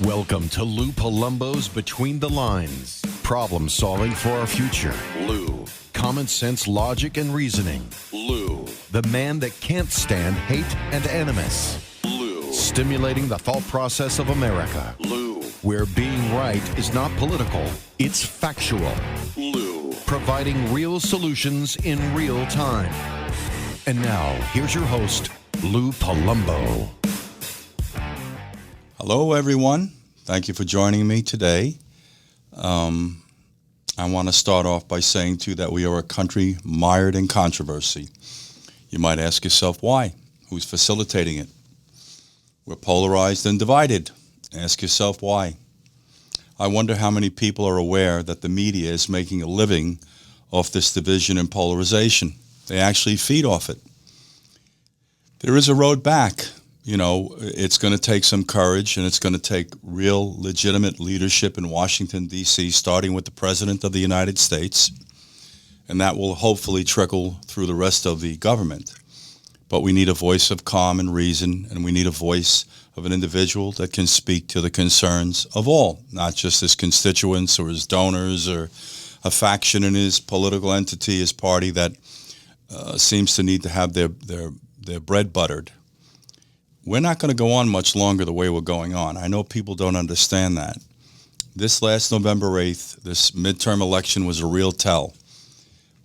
Welcome to Lou Palumbo's Between the Lines. Problem solving for our future. Lou. Common sense, logic, and reasoning. Lou. The man that can't stand hate and animus. Lou. Stimulating the thought process of America. Lou. Where being right is not political, it's factual. Lou. Providing real solutions in real time. And now, here's your host, Lou Palumbo. Hello, everyone. Thank you for joining me today. I want to start off by saying, too, that we are a country mired in controversy. You might ask yourself, why? Who's facilitating it? We're polarized and divided. Ask yourself, why? I wonder how many people are aware that the media is making a living off this division and polarization. They actually feed off it. There is a road back. You know, it's going to take some courage, and it's going to take real, legitimate leadership in Washington, D.C., starting with the President of the United States, and that will hopefully trickle through the rest of the government. But we need a voice of calm and reason, and we need a voice of an individual that can speak to the concerns of all, not just his constituents or his donors or a faction in his political entity, his party that seems to need to have their bread buttered. We're not going to go on much longer the way we're going on. I know people don't understand that. This last November 8th, this midterm election was a real tell.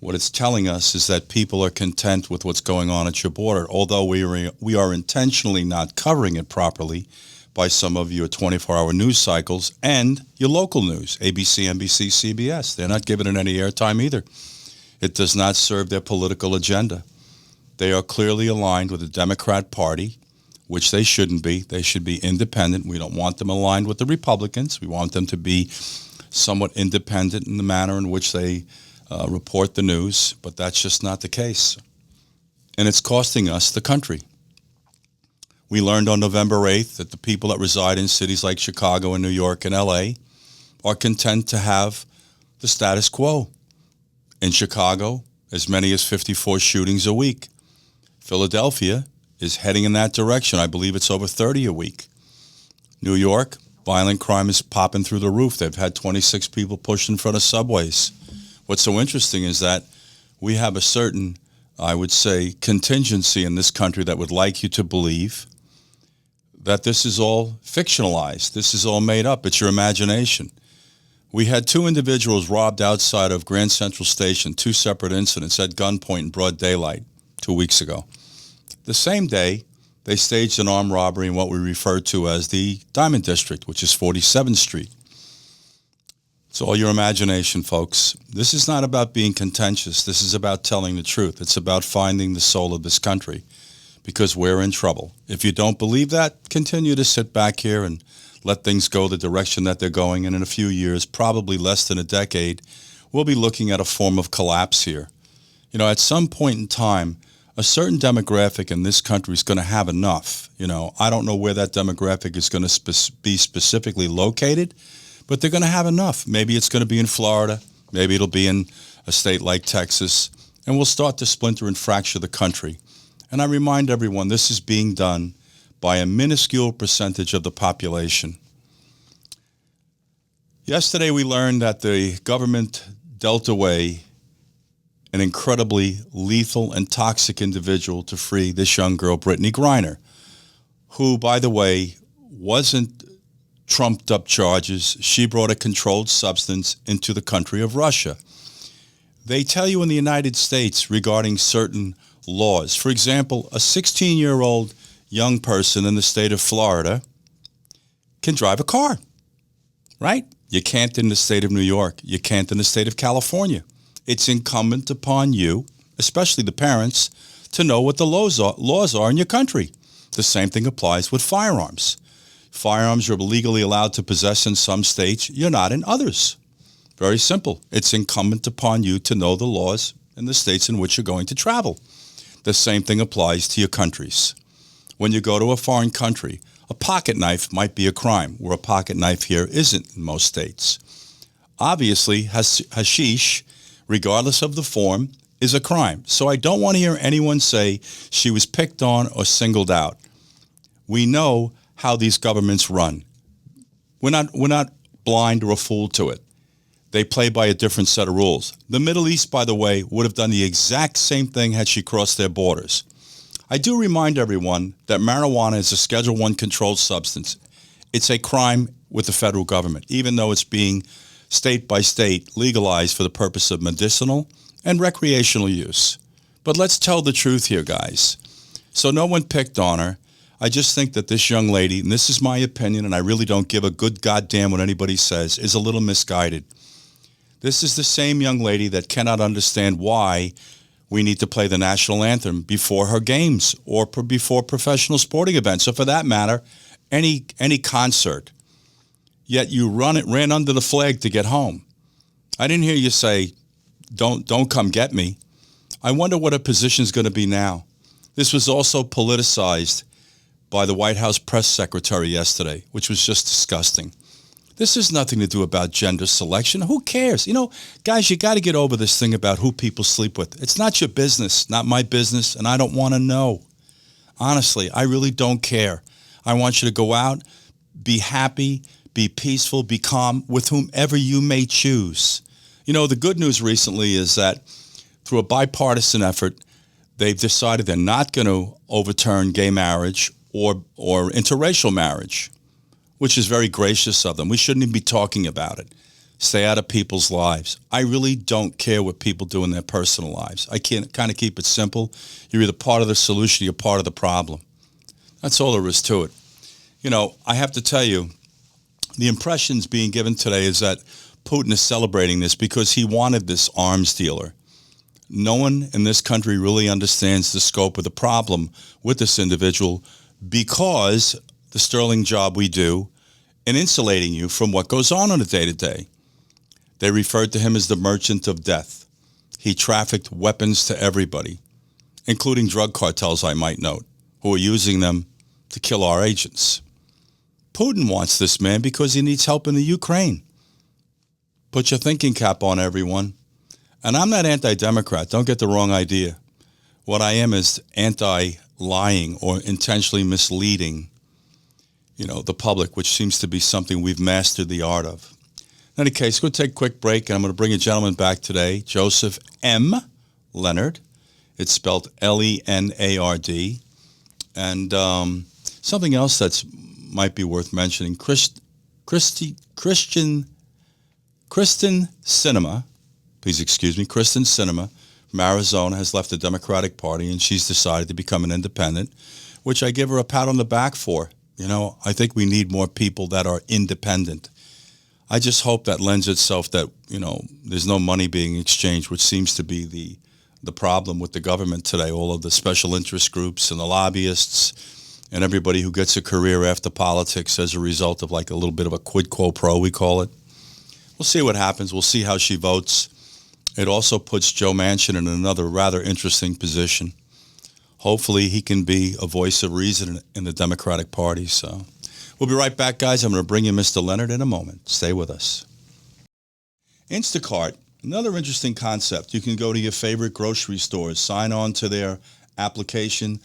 What it's telling us is that people are content with what's going on at your border, although we are intentionally not covering it properly by some of your 24-hour news cycles and your local news, ABC, NBC, CBS. They're not giving it any airtime either. It does not serve their political agenda. They are clearly aligned with the Democrat Party, which they shouldn't be. They should be independent. We don't want them aligned with the Republicans. We want them to be somewhat independent in the manner in which they report the news, but that's just not the case. And it's costing us the country. We learned on November 8th that the people that reside in cities like Chicago and New York and LA are content to have the status quo. In Chicago, as many as 54 shootings a week. Philadelphia is heading in that direction. I believe it's over 30 a week. New York, violent crime is popping through the roof. They've had 26 people pushed in front of subways. What's so interesting is that we have a certain, I would say, contingency in this country that would like you to believe that this is all fictionalized. This is all made up. It's your imagination. We had two individuals robbed outside of Grand Central Station, two separate incidents at gunpoint in broad daylight 2 weeks ago. The same day, they staged an armed robbery in what we refer to as the Diamond District, which is 47th Street. It's all your imagination, folks. This is not about being contentious. This is about telling the truth. It's about finding the soul of this country, because we're in trouble. If you don't believe that, continue to sit back here and let things go the direction that they're going, and in a few years, probably less than a decade, we'll be looking at a form of collapse here. You know, at some point in time, a certain demographic in this country is going to have enough. You know, I don't know where that demographic is going to be specifically located, but they're going to have enough. Maybe it's going to be in Florida. Maybe it'll be in a state like Texas. And we'll start to splinter and fracture the country. And I remind everyone, this is being done by a minuscule percentage of the population. Yesterday we learned that the government dealt away an incredibly lethal and toxic individual to free this young girl, Brittany Griner, who, by the way, wasn't trumped up charges. She brought a controlled substance into the country of Russia. They tell you in the United States regarding certain laws. For example, a 16-year-old young person in the state of Florida can drive a car, right? You can't in the state of New York. You can't in the state of California. It's incumbent upon you, especially the parents, to know what the laws are in your country. The same thing applies with firearms. Firearms are legally allowed to possess in some states. You're not in others. Very simple. It's incumbent upon you to know the laws in the states in which you're going to travel. The same thing applies to your countries. When you go to a foreign country, a pocket knife might be a crime, where a pocket knife here isn't in most states. Obviously, hashish, regardless of the form, is a crime. So I don't want to hear anyone say she was picked on or singled out. We know how these governments run. We're not blind or a fool to it. They play by a different set of rules. The Middle East, by the way, would have done the exact same thing had she crossed their borders. I do remind everyone that marijuana is a Schedule I controlled substance. It's a crime with the federal government, even though it's being state by state legalized for the purpose of medicinal and recreational use. But let's tell the truth here, guys. So no one picked on her. I just think that this young lady, and this is my opinion, and I really don't give a good goddamn what anybody says, is a little misguided. This is the same young lady that cannot understand why we need to play the national anthem before her games or before professional sporting events, or for that matter, any concert. Yet you ran under the flag to get home. I didn't hear you say, don't come get me. I wonder what her position is going to be now. This was also politicized by the White House press secretary yesterday, which was just disgusting. This has nothing to do about gender selection. Who cares? You know, guys, you got to get over this thing about who people sleep with. It's not your business, not my business, and I don't want to know. Honestly, I really don't care. I want you to go out, be happy, be peaceful, be calm with whomever you may choose. You know, the good news recently is that through a bipartisan effort, they've decided they're not going to overturn gay marriage or interracial marriage, which is very gracious of them. We shouldn't even be talking about it. Stay out of people's lives. I really don't care what people do in their personal lives. I can kind of keep it simple. You're either part of the solution or you're part of the problem. That's all there is to it. You know, I have to tell you, the impressions being given today is that Putin is celebrating this because he wanted this arms dealer. No one in this country really understands the scope of the problem with this individual because the sterling job we do in insulating you from what goes on a day-to-day. They referred to him as the merchant of death. He trafficked weapons to everybody, including drug cartels, I might note, who are using them to kill our agents. Putin wants this man because he needs help in the Ukraine. Put your thinking cap on, everyone. And I'm not anti-Democrat. Don't get the wrong idea. What I am is anti-lying or intentionally misleading, the public, which seems to be something we've mastered the art of. In any case, we'll take a quick break, and I'm going to bring a gentleman back today, Joseph M. Lenard. It's spelled Lenard. And something else that's might be worth mentioning, Kristen Sinema, please excuse me, Kristen Sinema from Arizona has left the Democratic Party, and she's decided to become an independent, which I give her a pat on the back for. I think we need more people that are independent. I just hope that lends itself that, there's no money being exchanged, which seems to be the problem with the government today. All of the special interest groups and the lobbyists and everybody who gets a career after politics as a result of like a little bit of a quid quo pro, we call it. We'll see what happens. We'll see how she votes. It also puts Joe Manchin in another rather interesting position. Hopefully he can be a voice of reason in the Democratic Party. So we'll be right back, guys. I'm going to bring you Mr. Lenard in a moment. Stay with us. Instacart, another interesting concept. You can go to your favorite grocery stores, sign on to their application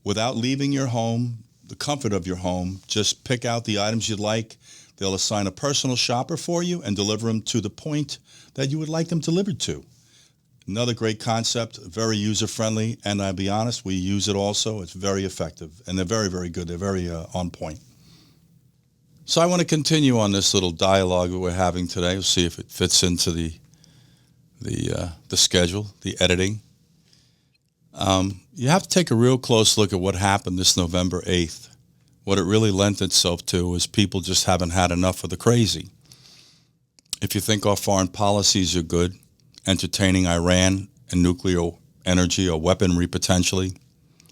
without leaving your home, the comfort of your home. Just pick out the items you'd like. They'll assign a personal shopper for you and deliver them to the point that you would like them delivered to. Another great concept, very user-friendly, and I'll be honest, we use it also. It's very effective, and they're very, very good. They're very on point. So I want to continue on this little dialogue that we're having today. We'll see if it fits into the schedule, the editing. You have to take a real close look at what happened this November 8th. What it really lent itself to is people just haven't had enough of the crazy. If you think our foreign policies are good, entertaining Iran and nuclear energy or weaponry potentially,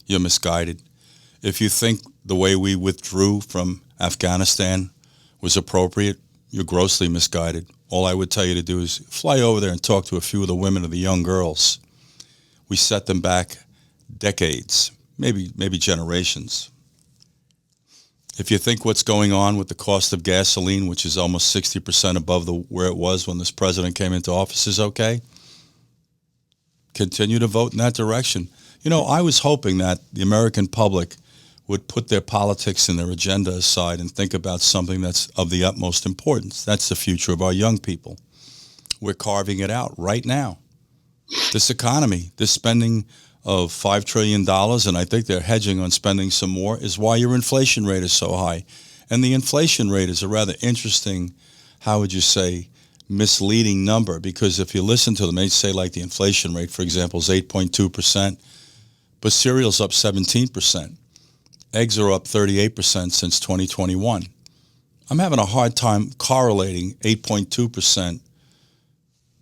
you're misguided. If you think the way we withdrew from Afghanistan was appropriate, you're grossly misguided. All I would tell you to do is fly over there and talk to a few of the women or the young girls. We set them back decades, maybe generations. If you think what's going on with the cost of gasoline, which is almost 60% above where it was when this president came into office, is okay, continue to vote in that direction. I was hoping that the American public would put their politics and their agenda aside and think about something that's of the utmost importance. That's the future of our young people. We're carving it out right now. This economy, this spending of $5 trillion, and I think they're hedging on spending some more, is why your inflation rate is so high. And the inflation rate is a rather interesting, how would you say, misleading number, because if you listen to them, they say like the inflation rate, for example, is 8.2%, but cereal's up 17%. Eggs are up 38% since 2021. I'm having a hard time correlating 8.2%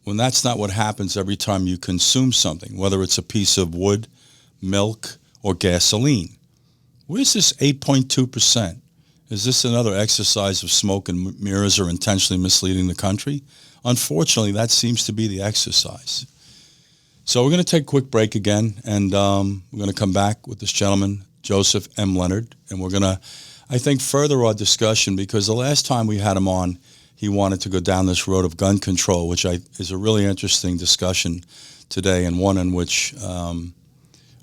when that's not what happens every time you consume something, whether it's a piece of wood, milk, or gasoline. Where's this 8.2%? Is this another exercise of smoke and mirrors or intentionally misleading the country? Unfortunately, that seems to be the exercise. So we're going to take a quick break again, and we're going to come back with this gentleman, Joseph M. Lenard, and we're going to, I think, further our discussion, because the last time we had him on, he wanted to go down this road of gun control, which is a really interesting discussion today, and one in which,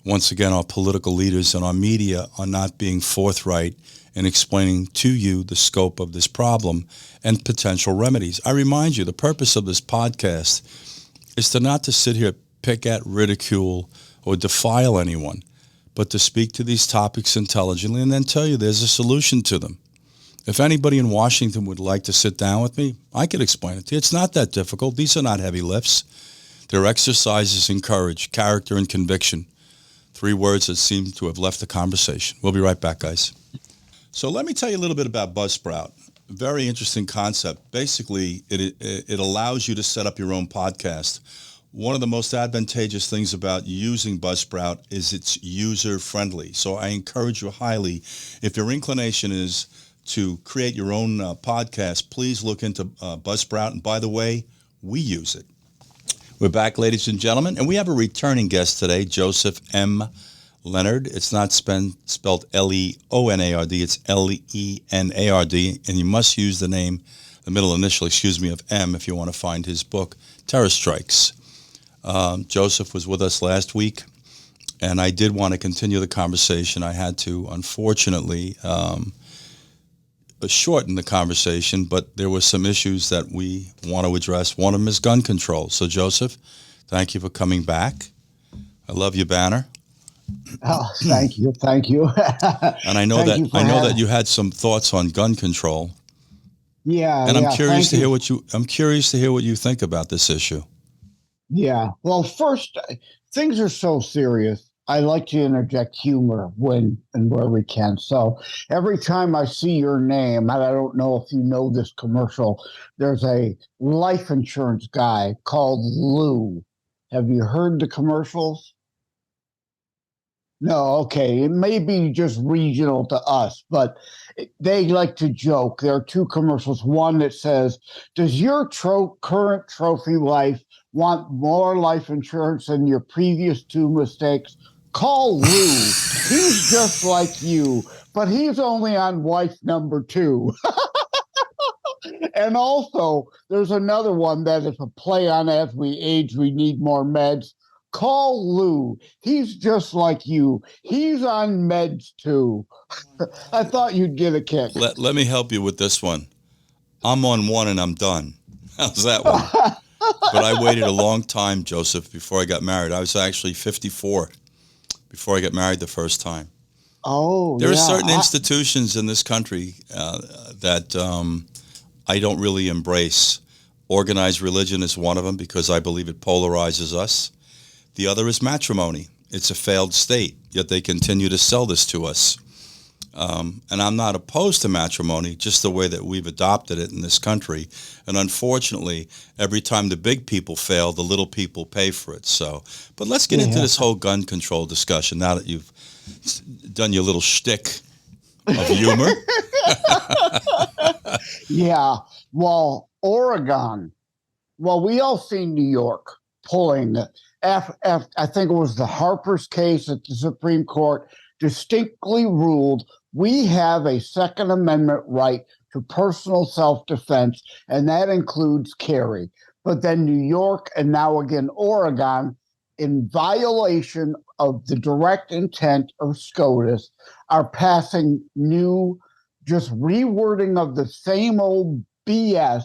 once again, our political leaders and our media are not being forthright in explaining to you the scope of this problem and potential remedies. I remind you, the purpose of this podcast is not to sit here, pick at, ridicule, or defile anyone, but to speak to these topics intelligently and then tell you there's a solution to them. If anybody in Washington would like to sit down with me, I could explain it to you. It's not that difficult. These are not heavy lifts. They're exercises in courage, character, and conviction. 3 words that seem to have left the conversation. We'll be right back, guys. So let me tell you a little bit about Buzzsprout. Very interesting concept. Basically, it allows you to set up your own podcast. One of the most advantageous things about using Buzzsprout is it's user-friendly. So I encourage you highly, if your inclination is to create your own podcast, please look into Buzzsprout. And by the way, we use it. We're back, ladies and gentlemen, and we have a returning guest today, Joseph M. Lenard. It's not spelled L-E-O-N-A-R-D, it's L-E-N-A-R-D, and you must use the middle initial, of M if you want to find his book, Terror Strikes. Joseph was with us last week, and I did want to continue the conversation. I had to, unfortunately, shorten the conversation, but there were some issues that we want to address. One of them is gun control. So, Joseph, thank you for coming back. I love your banner. Oh, thank you. And I know that you had some thoughts on gun control. Yeah, and I'm curious to hear what you think about this issue. Yeah. Well, first, things are so serious. I like to interject humor when and where we can. So every time I see your name, and I don't know if you know this commercial, there's a life insurance guy called Lou. Have you heard the commercials? No, okay. It may be just regional to us, but they like to joke. There are 2 commercials. One that says, does your current trophy wife want more life insurance than your previous 2 mistakes? Call Lou. He's just like you, but he's only on wife number 2. And also, there's another one that is a play on as we age, we need more meds. Call Lou. He's just like you. He's on meds too. I thought you'd get a kick. Let me help you with this one. I'm on one and I'm done. How's that one? But I waited a long time, Joseph, before I got married. I was actually 54 before I got married the first time. Oh, there are certain institutions in this country that I don't really embrace. Organized religion is one of them because I believe it polarizes us. The other is matrimony. It's a failed state, yet they continue to sell this to us. And I'm not opposed to matrimony, just the way that we've adopted it in this country. And unfortunately, every time the big people fail, the little people pay for it. So, but let's get into this whole gun control discussion now that you've done your little shtick of humor. Yeah. Well, Oregon. Well, we all seen New York pulling it. I think it was the Harper's case at the Supreme Court distinctly ruled we have a Second Amendment right to personal self-defense, and that includes carry. But then New York and now again Oregon, in violation of the direct intent of SCOTUS are passing new, just rewording of the same old BS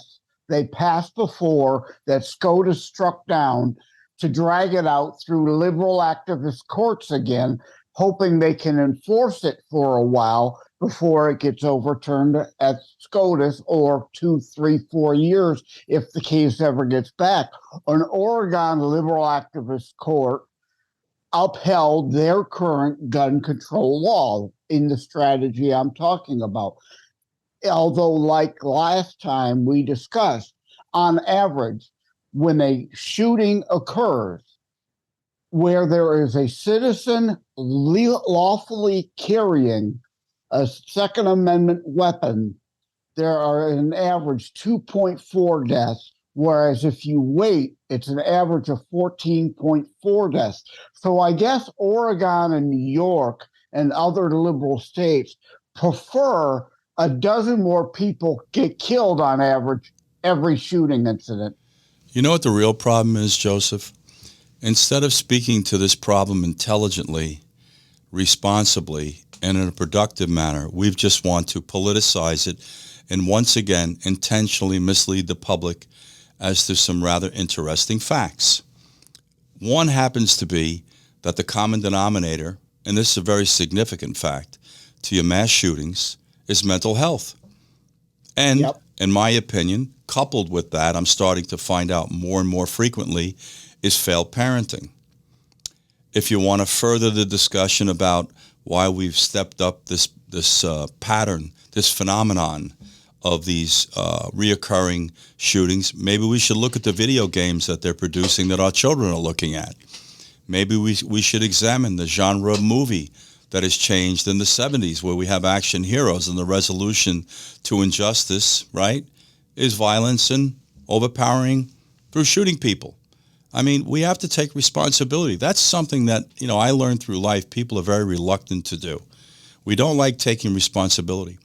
they passed before that SCOTUS struck down to drag it out through liberal activist courts again, hoping they can enforce it for a while before it gets overturned at SCOTUS, or 2, 3, 4 years if the case ever gets back. An Oregon liberal activist court upheld their current gun control law in the strategy I'm talking about. Although, like last time we discussed, on average, when a shooting occurs where there is a citizen lawfully carrying a Second Amendment weapon, there are an average 2.4 deaths, whereas if you wait, it's an average of 14.4 deaths. So I guess Oregon and New York and other liberal states prefer a dozen more people get killed on average every shooting incident. You know what the real problem is, Joseph? Instead of speaking to this problem intelligently, responsibly, and in a productive manner, we just want to politicize it and once again intentionally mislead the public as to some rather interesting facts. One happens to be that the common denominator, and this is a very significant fact, to your mass shootings is mental health. And in my opinion, coupled with that, I'm starting to find out more and more frequently, is failed parenting. If you want to further the discussion about why we've stepped up this pattern, this phenomenon of these reoccurring shootings, maybe we should look at the video games that they're producing that our children are looking at. Maybe we should examine the genre of movie that has changed in the 70s, where we have action heroes and the resolution to injustice, right, is violence and overpowering through shooting people. I mean, we have to take responsibility. That's something that, I learned through life people are very reluctant to do. We don't like taking responsibility.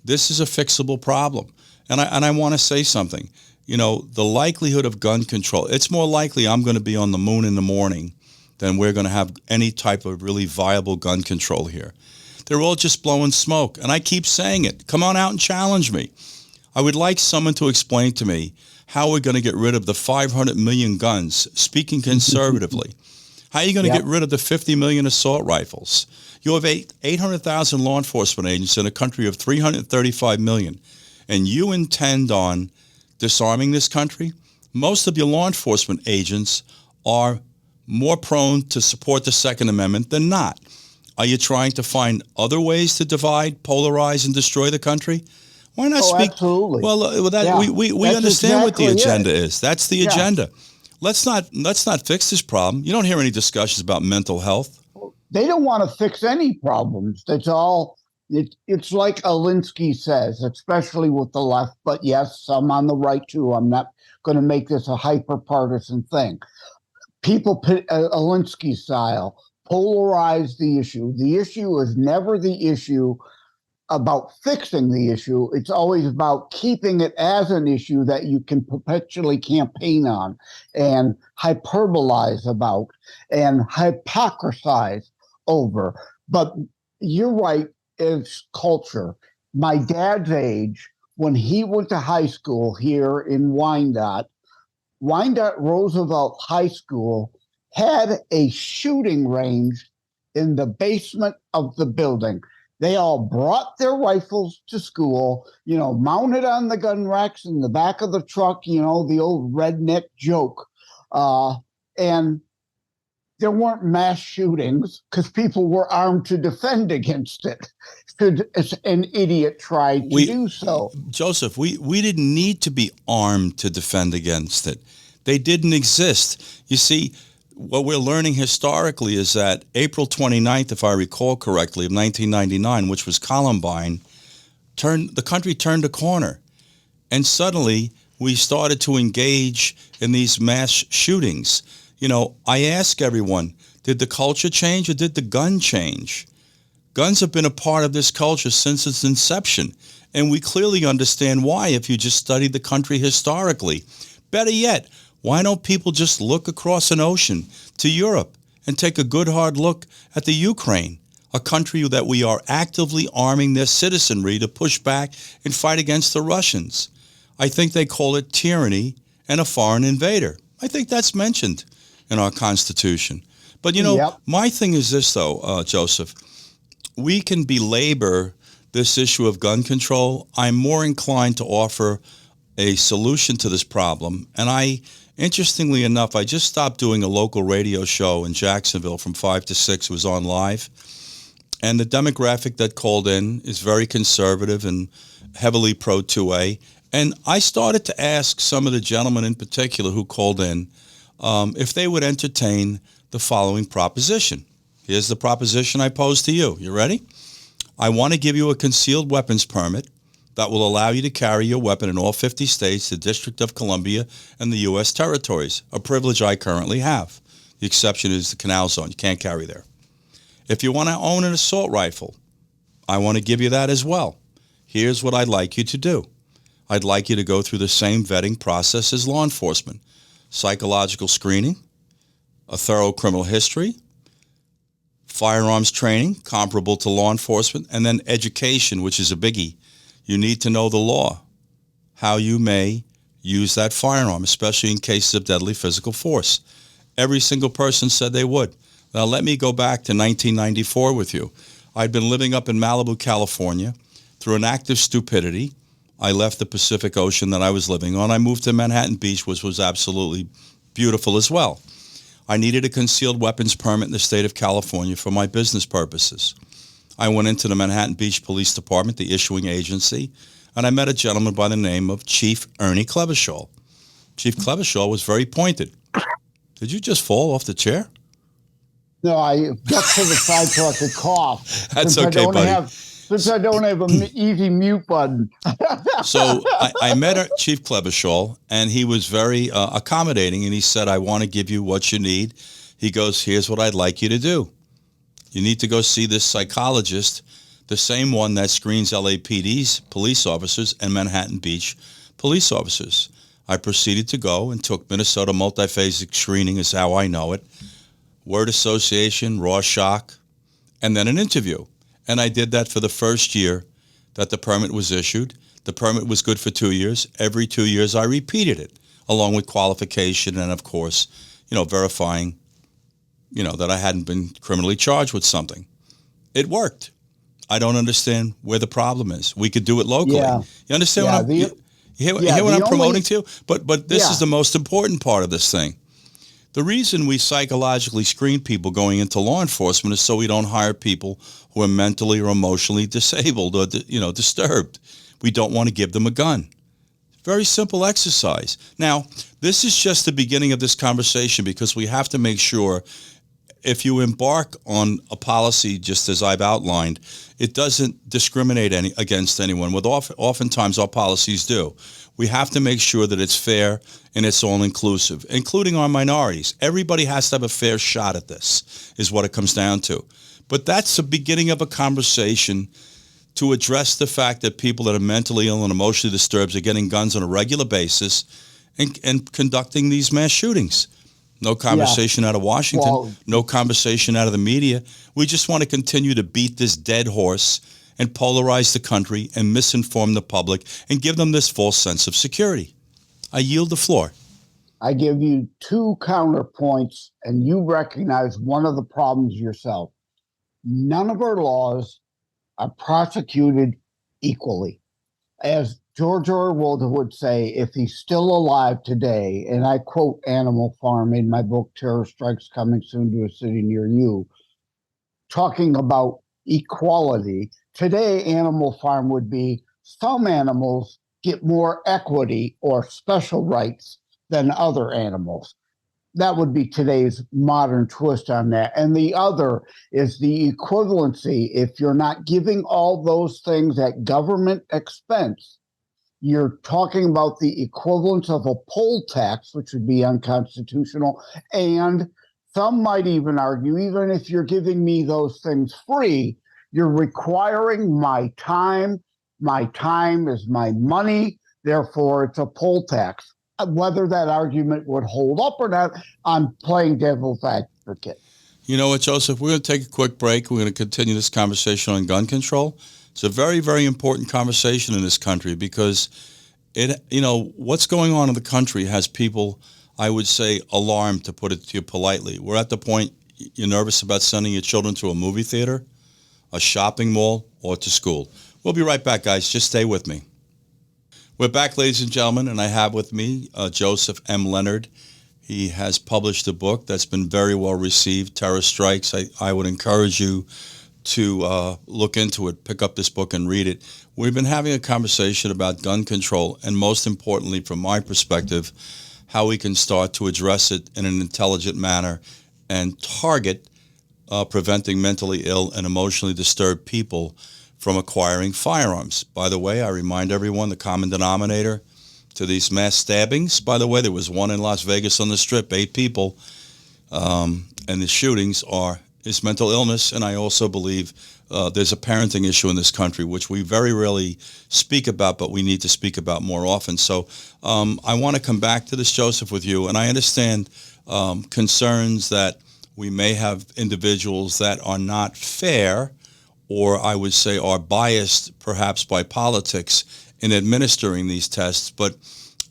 This is a fixable problem. And I want to say something. The likelihood of gun control, it's more likely I'm going to be on the moon in the morning than we're going to have any type of really viable gun control here. They're all just blowing smoke. And I keep saying it. Come on out and challenge me. I would like someone to explain to me how we're going to get rid of the 500 million guns, speaking conservatively. How are you going to get rid of the 50 million assault rifles? You have 800,000 law enforcement agents in a country of 335 million, and you intend on disarming this country? Most of your law enforcement agents are more prone to support the Second Amendment than not. Are you trying to find other ways to divide, polarize, and destroy the country? Why not speak? Absolutely. Well, we understand what the agenda is. That's the agenda. Let's not fix this problem. You don't hear any discussions about mental health. They don't want to fix any problems. That's all. It's like Alinsky says, especially with the left, but yes, some on the right too. I'm not going to make this a hyper-partisan thing. People, Alinsky style, polarize the issue. The issue is never the issue about fixing the issue. It's always about keeping it as an issue that you can perpetually campaign on and hyperbolize about and hypocrisize over. But you're right, it's culture. My dad's age, when he went to high school here in Wyandotte Roosevelt High School had a shooting range in the basement of the building. They all brought their rifles to school, mounted on the gun racks in the back of the truck, the old redneck joke. And there weren't mass shootings because people were armed to defend against it. Should an idiot try to do so? Joseph, we didn't need to be armed to defend against it. They didn't exist. You see, what we're learning historically is that April 29th, if I recall correctly, of 1999, which was Columbine, the country turned a corner. And suddenly we started to engage in these mass shootings. I ask everyone, did the culture change or did the gun change? Guns have been a part of this culture since its inception. And we clearly understand why if you just study the country historically. Better yet, why don't people just look across an ocean to Europe and take a good hard look at the Ukraine, a country that we are actively arming their citizenry to push back and fight against the Russians. I think they call it tyranny and a foreign invader. I think that's mentioned in our Constitution. But, My thing is this, though, Joseph. We can belabor this issue of gun control. I'm more inclined to offer a solution to this problem. And interestingly enough, I just stopped doing a local radio show in Jacksonville from 5 to 6. It was on live. And the demographic that called in is very conservative and heavily pro 2A. And I started to ask some of the gentlemen in particular who called in if they would entertain the following proposition. Here's the proposition I pose to you. You ready? I want to give you a concealed weapons permit that will allow you to carry your weapon in all 50 states, the District of Columbia, and the U.S. territories, a privilege I currently have. The exception is the Canal Zone. You can't carry there. If you want to own an assault rifle, I want to give you that as well. Here's what I'd like you to do. I'd like you to go through the same vetting process as law enforcement. Psychological screening, a thorough criminal history, firearms training comparable to law enforcement, and then education, which is a biggie. You need to know the law, how you may use that firearm, especially in cases of deadly physical force. Every single person said they would. Now, let me go back to 1994 with you. I'd been living up in Malibu, California. Through an act of stupidity, I left the Pacific Ocean that I was living on. I moved to Manhattan Beach, which was absolutely beautiful as well. I needed a concealed weapons permit in the state of California for my business purposes. I went into the Manhattan Beach Police Department, the issuing agency, and I met a gentleman by the name of Chief Ernie Clevershaw. Chief Clevershaw was very pointed. Did you just fall off the chair? No, I got to the side so I could cough. That's okay, buddy. Since I don't have an easy mute button. So I met Chief Clevershaw, and he was very accommodating, and he said, I want to give you what you need. He goes, here's what I'd like you to do. You need to go see this psychologist, the same one that screens LAPD's police officers and Manhattan Beach police officers. I proceeded to go and took Minnesota multiphasic screening is how I know it, word association, raw shock, and then an interview. And I did that for the first year that the permit was issued. The permit was good for 2 years. Every 2 years I repeated it, along with qualification and, of course, verifying, that I hadn't been criminally charged with something. It worked. I don't understand where the problem is. We could do it locally. Yeah. You understand what I'm promoting to you? But this is the most important part of this thing. The reason we psychologically screen people going into law enforcement is so we don't hire people who are mentally or emotionally disabled or, disturbed. We don't want to give them a gun. Very simple exercise. Now, this is just the beginning of this conversation because we have to make sure if you embark on a policy just as I've outlined, it doesn't discriminate against anyone. Oftentimes our policies do. We have to make sure that it's fair and it's all-inclusive, including our minorities. Everybody has to have a fair shot at this, is what it comes down to. But that's the beginning of a conversation to address the fact that people that are mentally ill and emotionally disturbed are getting guns on a regular basis and conducting these mass shootings. No conversation out of Washington, no conversation out of the media. We just want to continue to beat this dead horse and polarize the country and misinform the public and give them this false sense of security. I yield the floor. I give you two counterpoints, and you recognize one of the problems yourself. None of our laws are prosecuted equally. As George Orwell would say, if he's still alive today, and I quote Animal Farm in my book, Terror Strikes Coming Soon to a City Near You, talking about equality, today Animal Farm would be some animals get more equity or special rights than other animals. That would be today's modern twist on that. And the other is the equivalency. If you're not giving all those things at government expense, you're talking about the equivalence of a poll tax, which would be unconstitutional. And some might even argue, even if you're giving me those things free, you're requiring my time. My time is my money. Therefore, it's a poll tax. Whether that argument would hold up or not, I'm playing devil's advocate. You know what, Joseph? We're going to take a quick break. We're going to continue this conversation on gun control. It's a very, very important conversation in this country because what's going on in the country has people, I would say, alarmed, to put it to you politely. We're at the point you're nervous about sending your children to a movie theater, a shopping mall, or to school. We'll be right back, guys. Just stay with me. We're back, ladies and gentlemen, and I have with me Joseph M. Lenard. He has published a book that's been very well received, Terror Strikes. I would encourage you to look into it, pick up this book and read it. We've been having a conversation about gun control and, most importantly, from my perspective, how we can start to address it in an intelligent manner and target preventing mentally ill and emotionally disturbed people from acquiring firearms. By the way, I remind everyone the common denominator to these mass stabbings, by the way, there was one in Las Vegas on the Strip, 8 people, and the shootings is mental illness, and I also believe there's a parenting issue in this country, which we very rarely speak about, but we need to speak about more often. So I want to come back to this, Joseph, with you, and I understand concerns that we may have individuals that are not fair, or I would say are biased perhaps by politics in administering these tests. But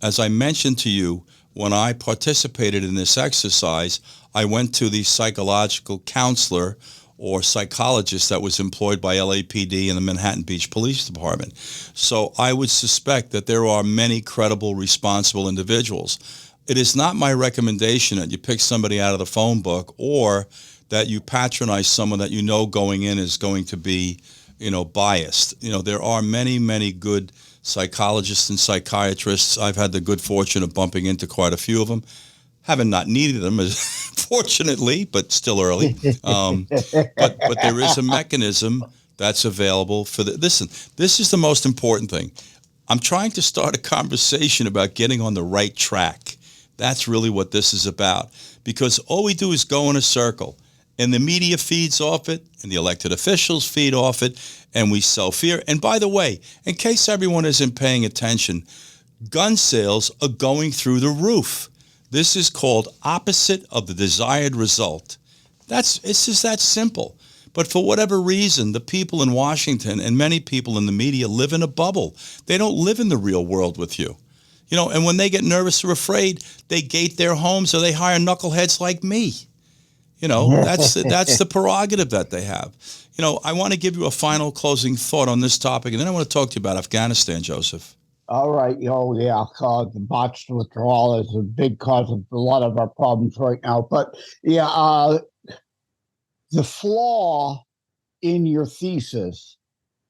as I mentioned to you, when I participated in this exercise, I went to the psychological counselor or psychologist that was employed by LAPD and the Manhattan Beach Police Department. So I would suspect that there are many credible, responsible individuals. It is not my recommendation that you pick somebody out of the phone book or that you patronize someone that you know going in is going to be, biased. There are many, many good psychologists and psychiatrists. I've had the good fortune of bumping into quite a few of them. Haven't not needed them, fortunately, but still early. But there is a mechanism that's available for listen, this is the most important thing. I'm trying to start a conversation about getting on the right track. That's really what this is about, because all we do is go in a circle, and the media feeds off it, and the elected officials feed off it, and we sow fear. And by the way, in case everyone isn't paying attention, gun sales are going through the roof. This is called opposite of the desired result. It's just that simple. But for whatever reason, the people in Washington and many people in the media live in a bubble. They don't live in the real world with you. And when they get nervous or afraid, they gate their homes or they hire knuckleheads like me. That's the prerogative that they have. I want to give you a final closing thought on this topic, and then I want to talk to you about Afghanistan, Joseph. All right. The botched withdrawal is a big cause of a lot of our problems right now. But the flaw in your thesis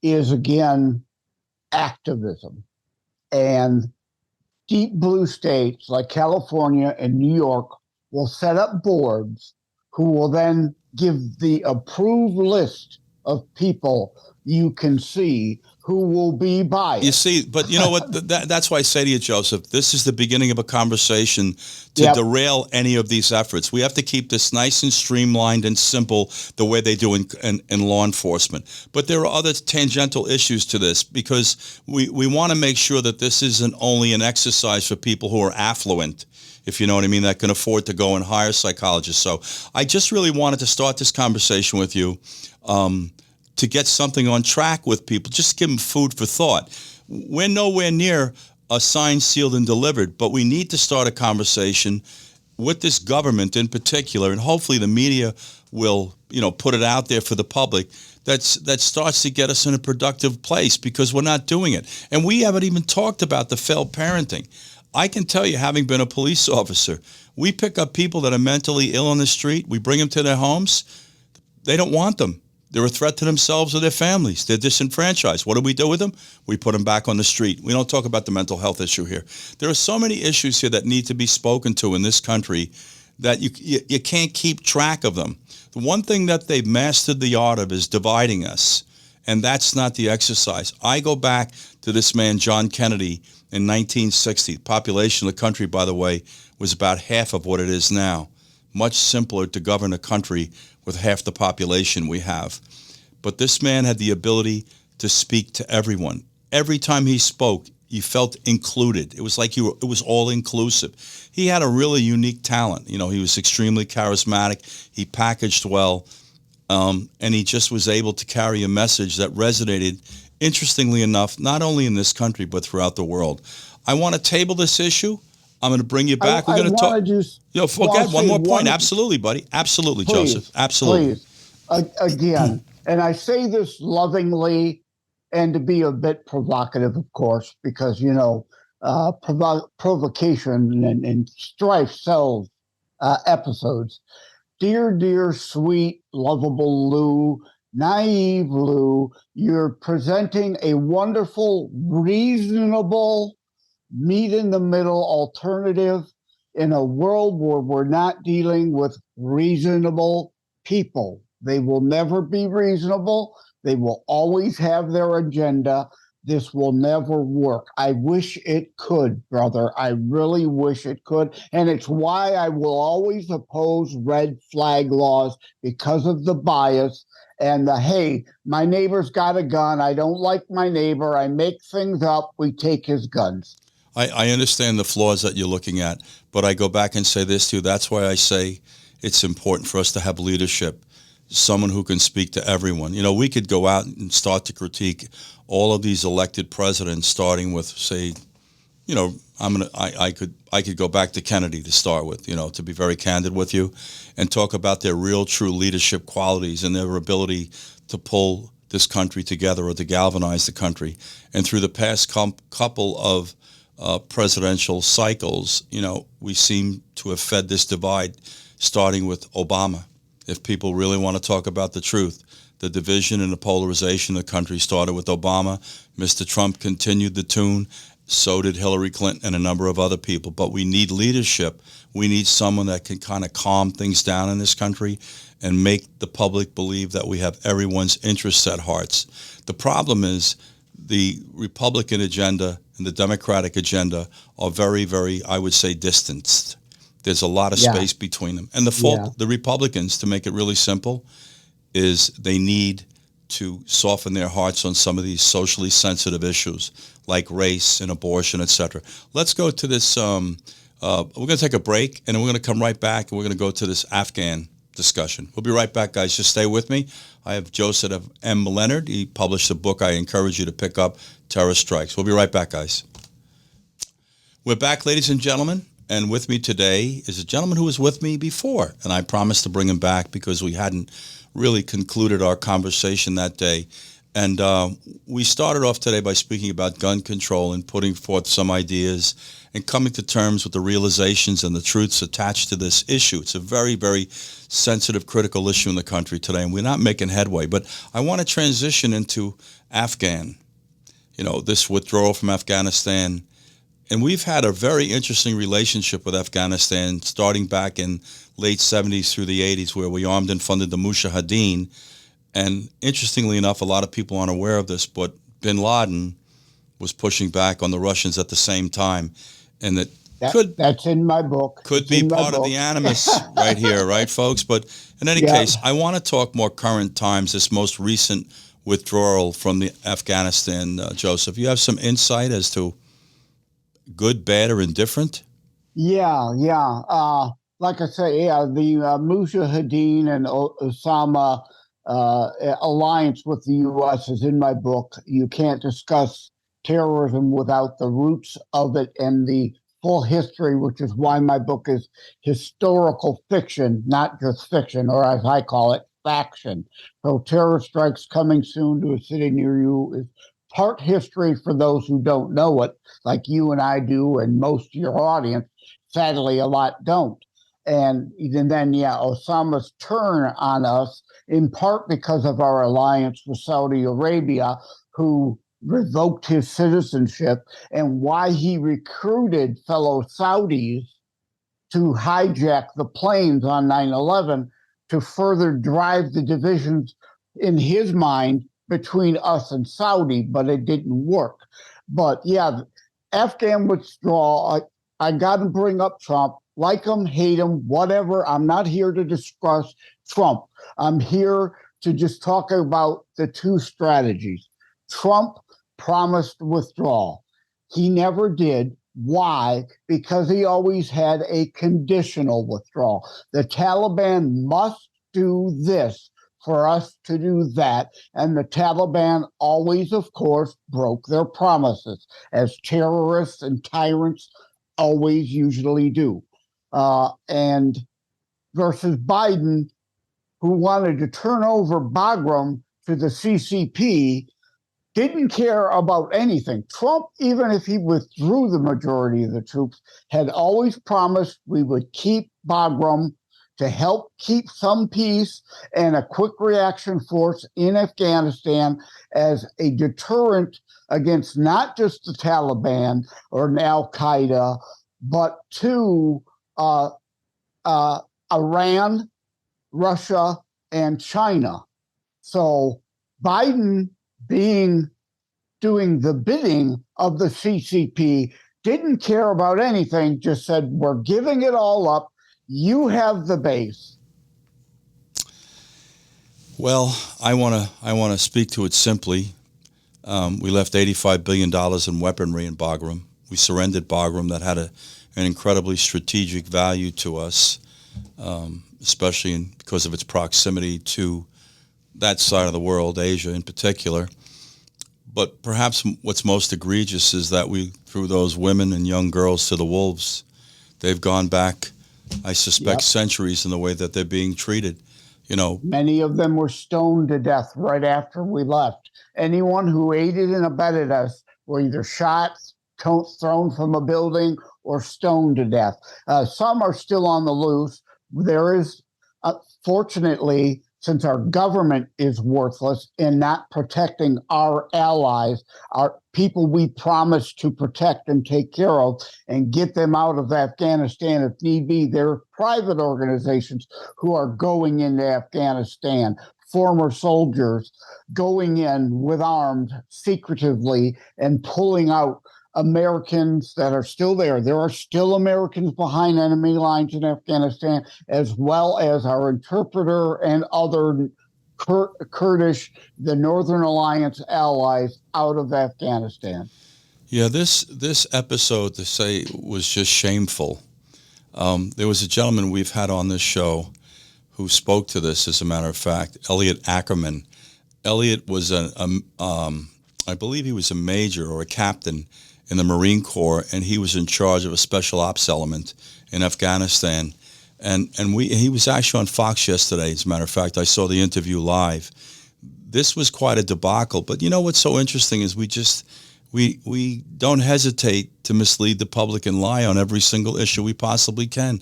is, again, activism. And deep blue states like California and New York will set up boards who will then give the approved list of people you can see who will be biased. You see, but you know what? That's why I say to you, Joseph, this is the beginning of a conversation to derail any of these efforts. We have to keep this nice and streamlined and simple the way they do in law enforcement. But there are other tangential issues to this, because we want to make sure that this isn't only an exercise for people who are affluent, if you know what I mean, that can afford to go and hire psychologists. So I just really wanted to start this conversation with you to get something on track with people, just give them food for thought. We're nowhere near a signed, sealed, and delivered, but we need to start a conversation with this government in particular, and hopefully the media will, put it out there for the public, that starts to get us in a productive place, because we're not doing it. And we haven't even talked about the failed parenting. I can tell you, having been a police officer, we pick up people that are mentally ill on the street, we bring them to their homes, they don't want them. They're a threat to themselves or their families. They're disenfranchised. What do we do with them? We put them back on the street. We don't talk about the mental health issue here. There are so many issues here that need to be spoken to in this country that you can't keep track of them. The one thing that they've mastered the art of is dividing us, and that's not the exercise. I go back to this man, John Kennedy, in 1960. The population of the country, by the way, was about half of what it is now. Much simpler to govern a country with half the population we have. But this man had the ability to speak to everyone. Every time he spoke, you felt included. It was like it was all inclusive. He had a really unique talent. You know, he was extremely charismatic. He packaged well, and he just was able to carry a message that resonated, interestingly enough, not only in this country, but throughout the world. I want to table this issue. I'm going to bring you back. We're going to talk. Forget one more point. Absolutely, buddy. Absolutely, please, Joseph. Absolutely. Please. Again, and I say this lovingly and to be a bit provocative, of course, because, you know, provocation and strife sells episodes. Dear, sweet, lovable Lou, naive Lou, you're presenting a wonderful, reasonable, meet in the middle alternative in a world where we're not dealing with reasonable people. They will never be reasonable. They will always have their agenda. This will never work. I wish it could, brother. I really wish it could. And it's why I will always oppose red flag laws, because of the bias and the, hey, my neighbor's got a gun. I don't like my neighbor. I make things up. We take his guns. I understand the flaws that you're looking at, but I go back and say this too. That's why I say it's important for us to have leadership, someone who can speak to everyone. You know, we could go out and start to critique all of these elected presidents, starting with, say, you know, I could go back to Kennedy to start with, you know, to be very candid with you, and talk about their real, true leadership qualities and their ability to pull this country together or to galvanize the country. And through the past couple of presidential cycles, you know, we seem to have fed this divide, starting with Obama. If people really want to talk about the truth, the division and the polarization of the country started with Obama. Mr. Trump continued the tune. So did Hillary Clinton and a number of other people. But we need leadership. We need someone that can kind of calm things down in this country and make the public believe that we have everyone's interests at heart. The problem is the Republican agenda and the Democratic agenda are very, very, I would say, distanced. There's a lot of space between them. And the fault, the Republicans, to make it really simple, is they need to soften their hearts on some of these socially sensitive issues like race and abortion, et cetera. Let's go to this. We're going to take a break, and then we're going to come right back, and we're going to go to this Afghan discussion. We'll be right back, guys. Just stay with me. I have Joseph M. Lenard. He published a book I encourage you to pick up, Terror Strikes. We'll be right back, guys. We're back, ladies and gentlemen. And with me today is a gentleman who was with me before, and I promised to bring him back because we hadn't really concluded our conversation that day. And we started off today by speaking about gun control and putting forth some ideas and coming to terms with the realizations and the truths attached to this issue. It's a very, very sensitive, critical issue in the country today, and we're not making headway. But I want to transition into Afghan, you know, this withdrawal from Afghanistan. And we've had a very interesting relationship with Afghanistan starting back in late 70s through the 80s, where we armed and funded the Mujahideen. And interestingly enough, a lot of people aren't aware of this, but bin Laden was pushing back on the Russians at the same time. And that's in my book. Could be part of the animus right here, right, folks? But in any case, I want to talk more current times, this most recent withdrawal from the Afghanistan, Joseph. You have some insight as to good, bad, or indifferent? Yeah. Like I say, the Mujahideen and Osama alliance with the U.S. is in my book. You can't discuss terrorism without the roots of it and the full history, which is why my book is historical fiction, not just fiction, or as I call it, faction. So Terror Strikes Coming Soon to a City Near You is part history for those who don't know it, like you and I do, and most of your audience. Sadly, a lot don't. And even then, Osama's turn on us, in part because of our alliance with Saudi Arabia, who revoked his citizenship, and why he recruited fellow Saudis to hijack the planes on 9/11 to further drive the divisions in his mind between us and Saudi, but it didn't work. But Afghan withdrawal, I got to bring up Trump. Like him, hate him, whatever. I'm not here to discuss Trump. I'm here to just talk about the two strategies. Trump promised withdrawal. He never did. Why? Because he always had a conditional withdrawal. The Taliban must do this for us to do that. And the Taliban always, of course, broke their promises, as terrorists and tyrants always usually do. And versus Biden, who wanted to turn over Bagram to the CCP, didn't care about anything. Trump, even if he withdrew the majority of the troops, had always promised we would keep Bagram to help keep some peace and a quick reaction force in Afghanistan as a deterrent against not just the Taliban or Al-Qaeda, but to Iran, Russia, and China. So Biden, doing the bidding of the CCP, didn't care about anything, just said, we're giving it all up. You have the base. Well, I want to speak to it simply. We left $85 billion in weaponry in Bagram. We surrendered Bagram. That had an incredibly strategic value to us, especially because of its proximity to that side of the world, Asia in particular. But perhaps what's most egregious is that we threw those women and young girls to the wolves. They've gone back, I suspect, centuries in the way that they're being treated. You know, many of them were stoned to death right after we left. Anyone who aided and abetted us were either shot, thrown from a building, or stoned to death. Some are still on the loose. There is, fortunately, since our government is worthless in not protecting our allies, our people we promised to protect and take care of and get them out of Afghanistan if need be, there are private organizations who are going into Afghanistan, former soldiers going in with arms secretively and pulling out Americans that are still there. There are still Americans behind enemy lines in Afghanistan, as well as our interpreter and other Kurdish, the Northern Alliance allies out of Afghanistan. Yeah, this episode, to say, was just shameful. There was a gentleman we've had on this show who spoke to this, as a matter of fact, Elliot Ackerman. Elliot was I believe he was a major or a captain in the Marine Corps, and he was in charge of a special ops element in Afghanistan. And he was actually on Fox yesterday, as a matter of fact. I saw the interview live. This was quite a debacle. But you know what's so interesting is we don't hesitate to mislead the public and lie on every single issue we possibly can.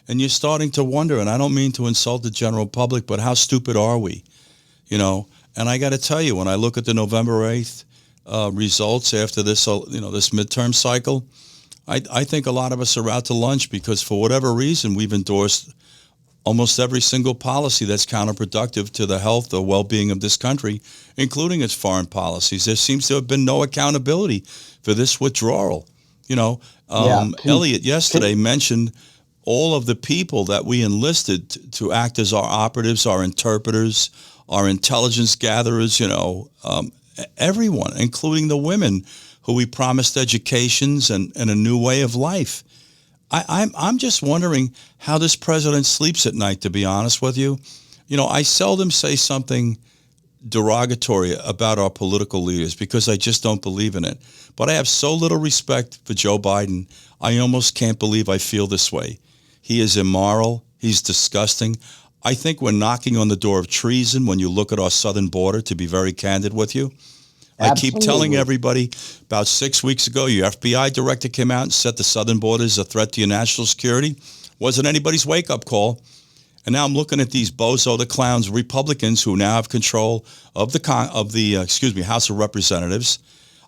And you're starting to wonder, and I don't mean to insult the general public, but how stupid are we? You know, and I got to tell you, when I look at the November 8th results after this, this midterm cycle, I think a lot of us are out to lunch because for whatever reason we've endorsed almost every single policy that's counterproductive to the health or well-being of this country, including its foreign policies. There seems to have been no accountability for this withdrawal. You know, Elliot yesterday mentioned all of the people that we enlisted to act as our operatives, our interpreters, our intelligence gatherers, everyone, including the women who we promised educations and a new way of life. I'm just wondering how this president sleeps at night, to be honest with you. You know, I seldom say something derogatory about our political leaders because I just don't believe in it. But I have so little respect for Joe Biden, I almost can't believe I feel this way. He is immoral. He's disgusting. I think we're knocking on the door of treason when you look at our southern border, to be very candid with you. Absolutely. I keep telling everybody, about 6 weeks ago, your FBI director came out and said the southern border is a threat to your national security. Wasn't anybody's wake-up call. And now I'm looking at these bozo the clowns Republicans who now have control of the House of Representatives.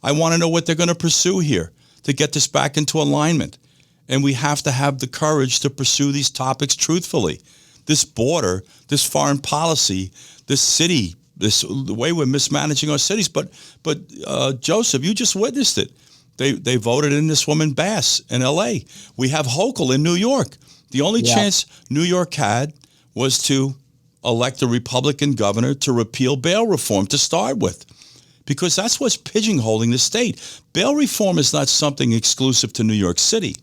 I want to know what they're going to pursue here to get this back into alignment. And we have to have the courage to pursue these topics truthfully. This border, this foreign policy, this city, the way we're mismanaging our cities. But Joseph, you just witnessed it. They voted in this woman Bass in L.A. We have Hochul in New York. The only chance New York had was to elect a Republican governor to repeal bail reform to start with. because that's what's pigeonholing the state. Bail reform is not something exclusive to New York City.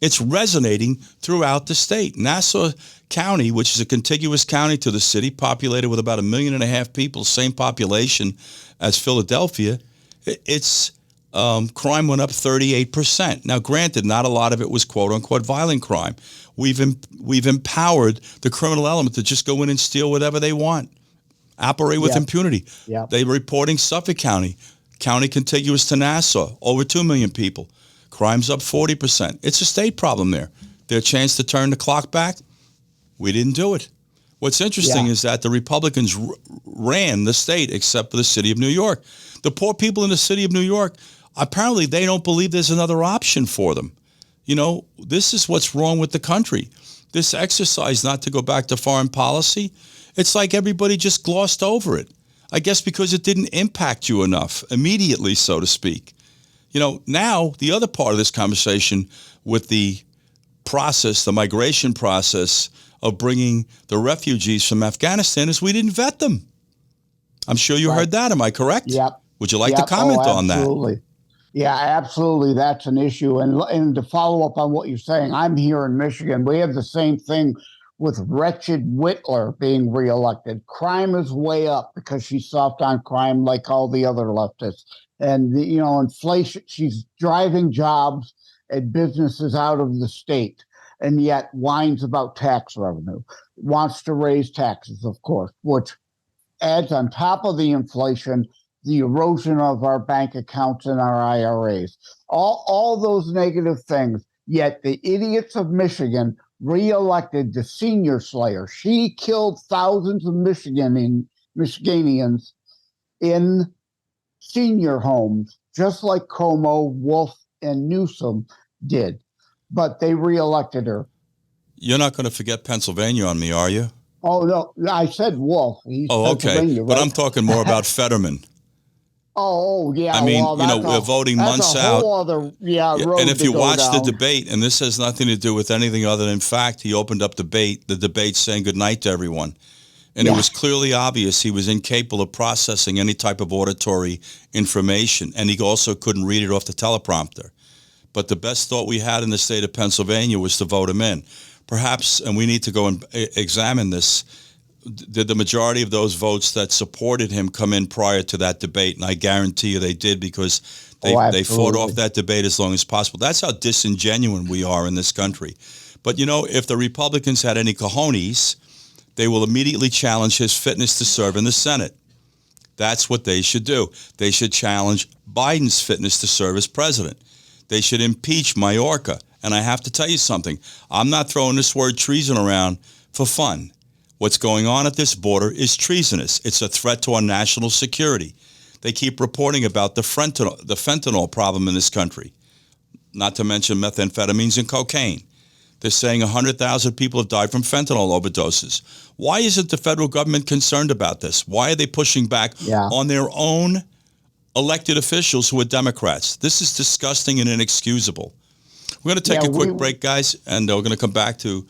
It's resonating throughout the state. Nassau County, which is a contiguous county to the city, populated with about 1.5 million people, same population as Philadelphia, its crime went up 38%. Now, granted, not a lot of it was quote-unquote violent crime. We've empowered the criminal element to just go in and steal whatever they want, operate with impunity. Yeah. They're reporting Suffolk County contiguous to Nassau, over 2 million people. Crime's up 40%. It's a state problem there. Their chance to turn the clock back, we didn't do it. What's interesting is that the Republicans ran the state except for the city of New York. The poor people in the city of New York, apparently they don't believe there's another option for them. You know, this is what's wrong with the country. This exercise not to go back to foreign policy, it's like everybody just glossed over it. I guess because it didn't impact you enough immediately, so to speak. You know, now the other part of this conversation with the process, the migration process of bringing the refugees from Afghanistan is we didn't vet them. I'm sure you heard that. Am I correct? Yep. Would you like to comment on that? Absolutely. Yeah, absolutely. That's an issue. And to follow up on what you're saying, I'm here in Michigan. We have the same thing with wretched Whitler being reelected. Crime is way up because she's soft on crime like all the other leftists. And, you know, inflation, she's driving jobs and businesses out of the state, and yet whines about tax revenue, wants to raise taxes, of course, which adds on top of the inflation, the erosion of our bank accounts and our IRAs, all those negative things. Yet the idiots of Michigan reelected the senior slayer. She killed thousands of Michiganians in senior homes, just like Cuomo, Wolf, and Newsom did. But they reelected her. You're not going to forget Pennsylvania on me, are you? Oh, no, I said Wolf. He's okay. Right? But I'm talking more about Fetterman. Oh, yeah. I mean, we're voting months out. Road and if you watch down. the debate, and this has nothing to do with anything other than fact, he opened up the debate saying goodnight to everyone. And it was clearly obvious he was incapable of processing any type of auditory information, and he also couldn't read it off the teleprompter. But the best thought we had in the state of Pennsylvania was to vote him in. Perhaps, and we need to go and examine this, did the majority of those votes that supported him come in prior to that debate? And I guarantee you they did, because they fought off that debate as long as possible. That's how disingenuous we are in this country. But, you know, if the Republicans had any cojones, they will immediately challenge his fitness to serve in the Senate. That's what they should do. They should challenge Biden's fitness to serve as president. They should impeach Mayorkas. And I have to tell you something. I'm not throwing this word treason around for fun. What's going on at this border is treasonous. It's a threat to our national security. They keep reporting about the fentanyl problem in this country, not to mention methamphetamines and cocaine. They're saying 100,000 people have died from fentanyl overdoses. Why isn't the federal government concerned about this? Why are they pushing back on their own elected officials who are Democrats? This is disgusting and inexcusable. We're going to take a quick break, guys, and we're going to come back to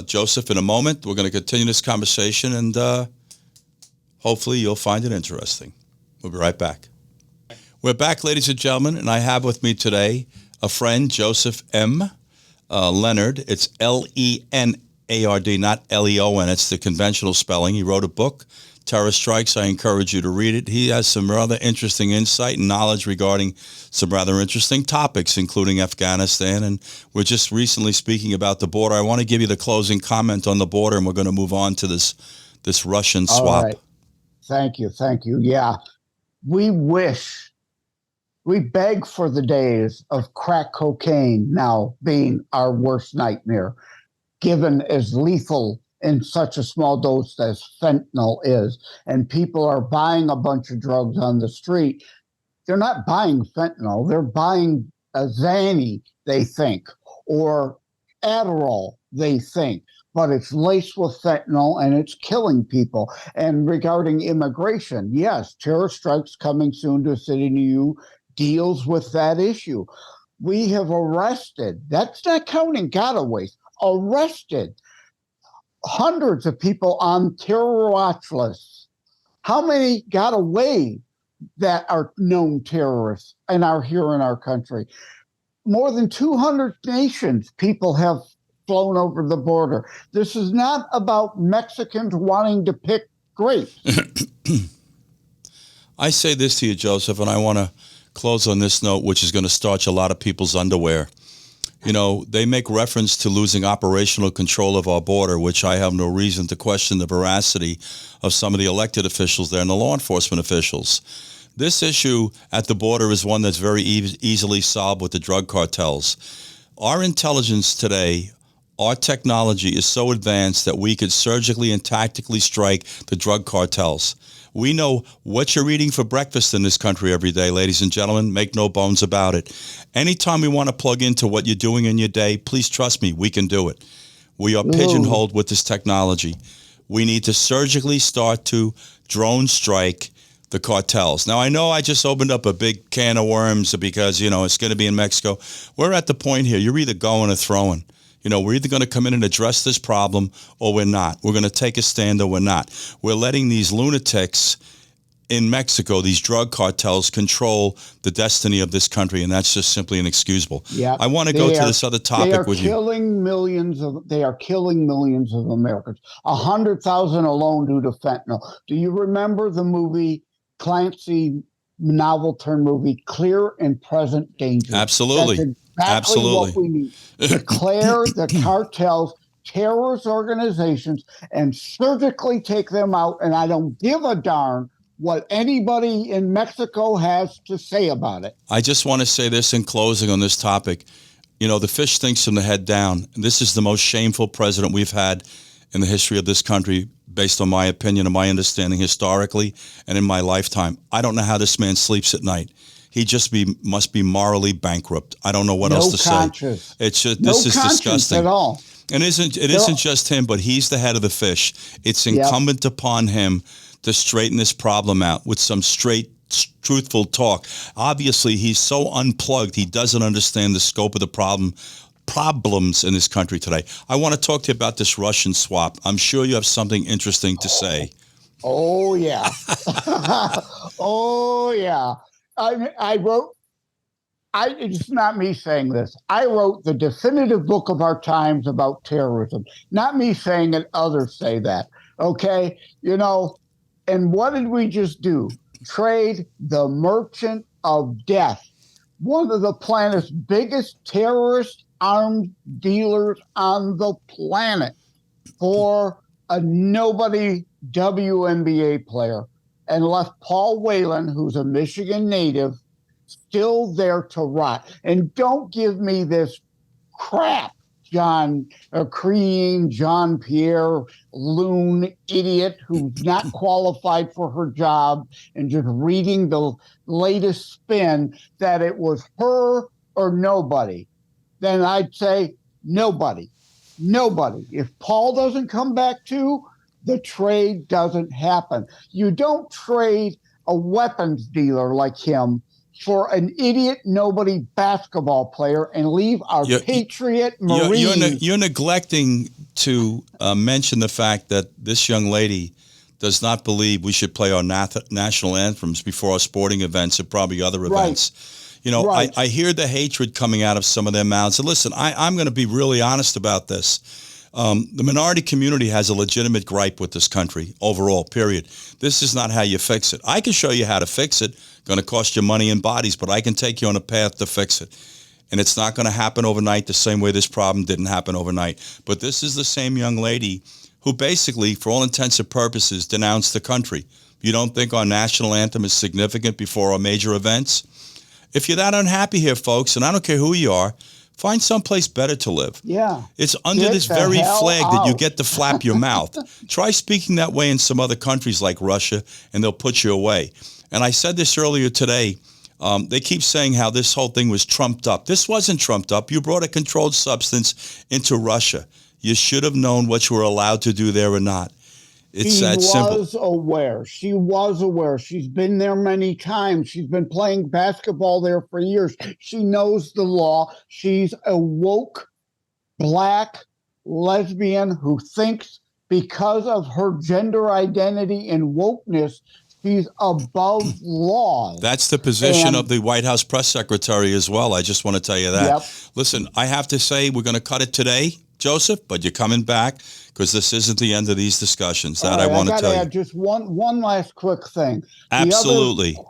Joseph in a moment. We're going to continue this conversation, and hopefully you'll find it interesting. We'll be right back. We're back, ladies and gentlemen, and I have with me today a friend, Joseph M. Lenard. It's Lenard, not Leon. It's the conventional spelling. He wrote a book, Terror Strikes. I encourage you to read it. He has some rather interesting insight and knowledge regarding some rather interesting topics, including Afghanistan. And we're just recently speaking about the border. I want to give you the closing comment on the border, and we're going to move on to this Russian swap. All right. Thank you. Yeah. We beg for the days of crack cocaine now being our worst nightmare, given as lethal in such a small dose as fentanyl is. And people are buying a bunch of drugs on the street. They're not buying fentanyl. They're buying a Xanny, they think, or Adderall, they think. But it's laced with fentanyl and it's killing people. And regarding immigration, yes, terror strikes coming soon to a city near you deals with that issue. We have arrested, that's not counting gotaways, arrested hundreds of people on terror watch lists. How many got away that are known terrorists and are here in our country. More than 200 nations, people have flown over the border. This is not about Mexicans wanting to pick grapes. I say this to you, Joseph, and I want to close on this note, which is going to starch a lot of people's underwear. You know, they make reference to losing operational control of our border, which I have no reason to question the veracity of some of the elected officials there and the law enforcement officials. This issue at the border is one that's very easily solved with the drug cartels. Our intelligence today, our technology is so advanced that we could surgically and tactically strike the drug cartels. We know what you're eating for breakfast in this country every day, ladies and gentlemen. Make no bones about it. Anytime we want to plug into what you're doing in your day, please trust me, we can do it. We are pigeonholed with this technology. We need to surgically start to drone strike the cartels. Now, I know I just opened up a big can of worms because, you know, it's going to be in Mexico. We're at the point here. You're either going or throwing. You know, we're either going to come in and address this problem or we're not. We're going to take a stand or we're not. We're letting these lunatics in Mexico, these drug cartels, control the destiny of this country, and that's just simply inexcusable. Yeah, I want to go to this other topic with you. They are killing millions of Americans. 100,000 alone due to fentanyl. Do you remember the movie Clancy novel turned movie, Clear and Present Danger? Absolutely. That's exactly what we need. Declare the cartels terrorist organizations and surgically take them out. And I don't give a darn what anybody in Mexico has to say about it. I just want to say this in closing on this topic. You know, the fish stinks from the head down. This is the most shameful president we've had in the history of this country, based on my opinion and my understanding historically and in my lifetime. I don't know how this man sleeps at night. He just must be morally bankrupt. I don't know what else to say. It's just, this is disgusting at all. And it isn't just him, but he's the head of the fish. It's incumbent upon him to straighten this problem out with some straight, truthful talk. Obviously, he's so unplugged, he doesn't understand the scope of the problems in this country today. I want to talk to you about this Russian swap. I'm sure you have something interesting to say. Oh, yeah. Oh, yeah. It's not me saying this. I wrote the definitive book of our times about terrorism. Not me saying it, others say that. Okay? You know, and what did we just do? Trade the merchant of death, one of the planet's biggest terrorist arms dealers on the planet, for a nobody WNBA player, and left Paul Whelan, who's a Michigan native, still there to rot. And don't give me this crap, John Crean, John Pierre, loon idiot who's not qualified for her job, and just reading the latest spin that it was her or nobody. Then I'd say nobody. Nobody. If Paul doesn't come back too, the trade doesn't happen. You don't trade a weapons dealer like him for an idiot nobody basketball player and leave our Patriot Marines. You're neglecting to mention the fact that this young lady does not believe we should play our national anthems before our sporting events and probably other events. Right. You know, right. I hear the hatred coming out of some of their mouths. And listen, I'm going to be really honest about this. The minority community has a legitimate gripe with this country overall, period. This is not how you fix it. I can show you how to fix it. Going to cost you money and bodies, but I can take you on a path to fix it. And it's not going to happen overnight the same way this problem didn't happen overnight. But this is the same young lady who basically, for all intents and purposes, denounced the country. You don't think our national anthem is significant before our major events? If you're that unhappy here, folks, and I don't care who you are, find someplace better to live. Yeah. It's under this very flag that you get to flap your mouth. Try speaking that way in some other countries like Russia, and they'll put you away. And I said this earlier today. They keep saying how this whole thing was trumped up. This wasn't trumped up. You brought a controlled substance into Russia. You should have known what you were allowed to do there or not. It's that simple. She was aware. She's been there many times. She's been playing basketball there for years. She knows the law. She's a woke black lesbian who thinks because of her gender identity and wokeness He's above law. That's the position of the White House press secretary as well. I just want to tell you that. Yep. Listen, I have to say we're going to cut it today, Joseph, but you're coming back because this isn't the end of these discussions. That I want to tell you. Just one last quick thing. Absolutely. The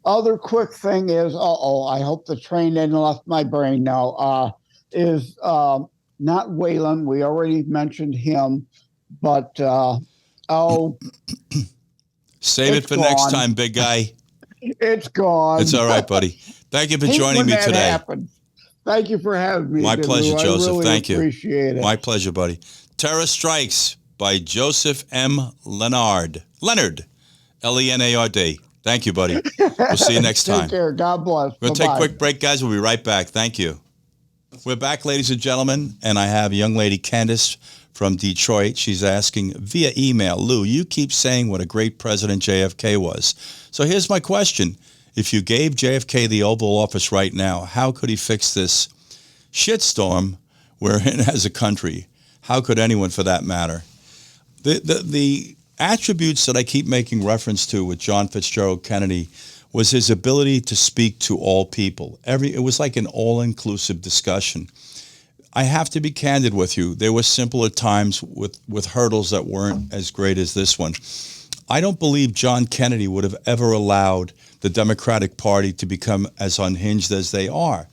other quick thing is, I hope the train didn't left my brain now, is not Waylon. We already mentioned him, but save it for next time, big guy. It's gone. It's all right, buddy. Thank you for joining me today. Happens. Thank you for having me. My pleasure, Joseph. I really Thank you. Appreciate it. My pleasure, buddy. Terror Strikes by Joseph M. Lenard. Lenard. Lenard. Thank you, buddy. We'll see you next time. Take care. God bless. We're going to take a quick break, guys. We'll be right back. Thank you. We're back, ladies and gentlemen, and I have a young lady, Candace, from Detroit. She's asking via email, Lou, you keep saying what a great president JFK was. So here's my question. If you gave JFK the Oval Office right now, how could he fix this shitstorm we're in as a country? How could anyone, for that matter? The attributes that I keep making reference to with John Fitzgerald Kennedy was his ability to speak to all people. It was like an all-inclusive discussion. I have to be candid with you. There were simpler times with hurdles that weren't as great as this one. I don't believe John Kennedy would have ever allowed the Democratic Party to become as unhinged as they are.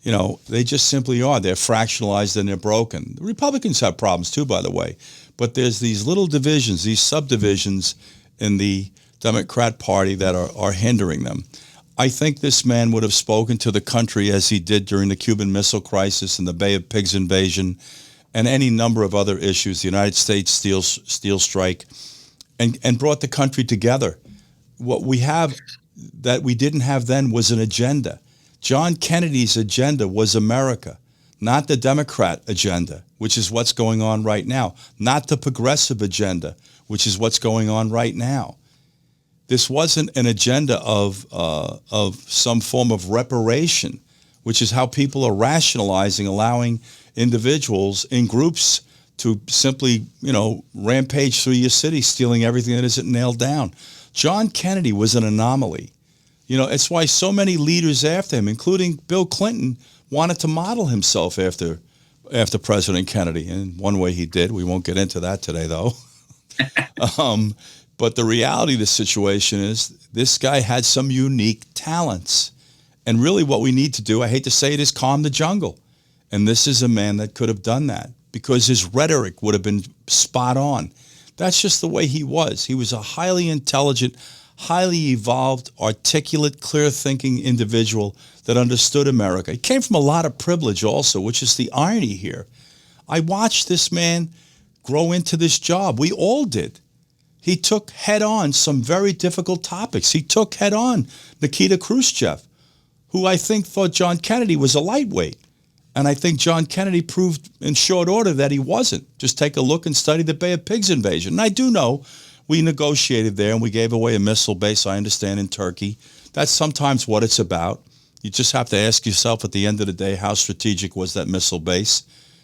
You know, they just simply are. They're fractionalized and they're broken. The Republicans have problems too, by the way. But there's these little divisions, these subdivisions in the Democrat Party that are hindering them. I think this man would have spoken to the country as he did during the Cuban Missile Crisis and the Bay of Pigs invasion and any number of other issues, the United States steel strike, and brought the country together. What we have that we didn't have then was an agenda. John Kennedy's agenda was America, not the Democrat agenda, which is what's going on right now, not the progressive agenda, which is what's going on right now. This wasn't an agenda of some form of reparation, which is how people are rationalizing, allowing individuals in groups to simply, rampage through your city, stealing everything that isn't nailed down. John Kennedy was an anomaly. It's why so many leaders after him, including Bill Clinton, wanted to model himself after President Kennedy. And one way he did. We won't get into that today, though. But the reality of the situation is this guy had some unique talents. And really what we need to do, I hate to say it, is calm the jungle. And this is a man that could have done that because his rhetoric would have been spot on. That's just the way he was. He was a highly intelligent, highly evolved, articulate, clear-thinking individual that understood America. He came from a lot of privilege also, which is the irony here. I watched this man grow into this job. We all did. He took head-on some very difficult topics. He took head-on Nikita Khrushchev, who I think thought John Kennedy was a lightweight. And I think John Kennedy proved in short order that he wasn't. Just take a look and study the Bay of Pigs invasion. And I do know we negotiated there and we gave away a missile base, I understand, in Turkey. That's sometimes what it's about. You just have to ask yourself at the end of the day, how strategic was that missile base?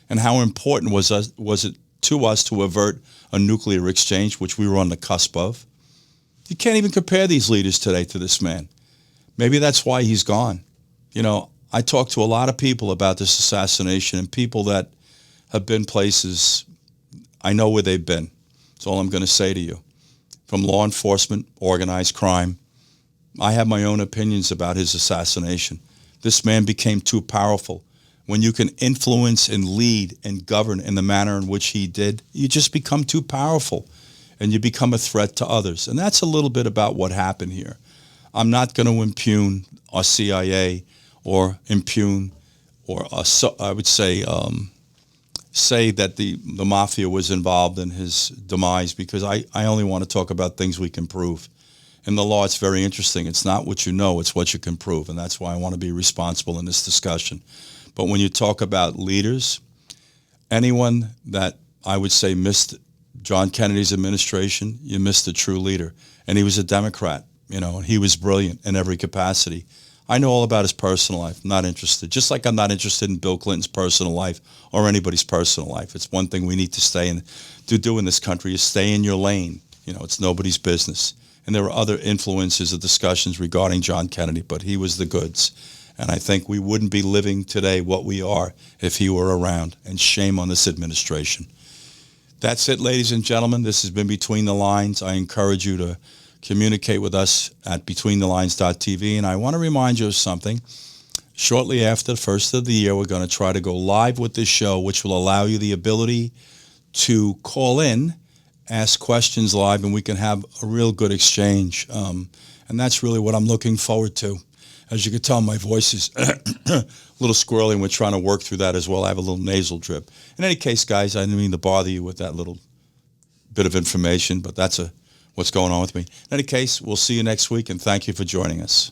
And how important was it to us to avert a nuclear exchange, which we were on the cusp of? You can't even compare these leaders today to this man. Maybe that's why he's gone. I talk to a lot of people about this assassination and people that have been places. I know where they've been. That's all I'm going to say to you. From law enforcement, organized crime. I have my own opinions about his assassination. This man became too powerful. When you can influence and lead and govern in the manner in which he did, you just become too powerful and you become a threat to others. And that's a little bit about what happened here. I'm not going to impugn our CIA or impugn or I would say that the mafia was involved in his demise because I only want to talk about things we can prove. In the law, it's very interesting. It's not what you know, it's what you can prove. And that's why I want to be responsible in this discussion. But when you talk about leaders, anyone that I would say missed John Kennedy's administration, you missed a true leader. And he was a Democrat, and he was brilliant in every capacity. I know all about his personal life. I'm not interested. Just like I'm not interested in Bill Clinton's personal life or anybody's personal life. It's one thing we need to do in this country is stay in your lane. It's nobody's business. And there were other influences of discussions regarding John Kennedy, but he was the goods. And I think we wouldn't be living today what we are if he were around. And shame on this administration. That's it, ladies and gentlemen. This has been Between the Lines. I encourage you to communicate with us at betweenthelines.tv. And I want to remind you of something. Shortly after the first of the year, we're going to try to go live with this show, which will allow you the ability to call in, ask questions live, and we can have a real good exchange. And that's really what I'm looking forward to. As you can tell, my voice is a little squirrely, and we're trying to work through that as well. I have a little nasal drip. In any case, guys, I didn't mean to bother you with that little bit of information, but that's what's going on with me. In any case, we'll see you next week, and thank you for joining us.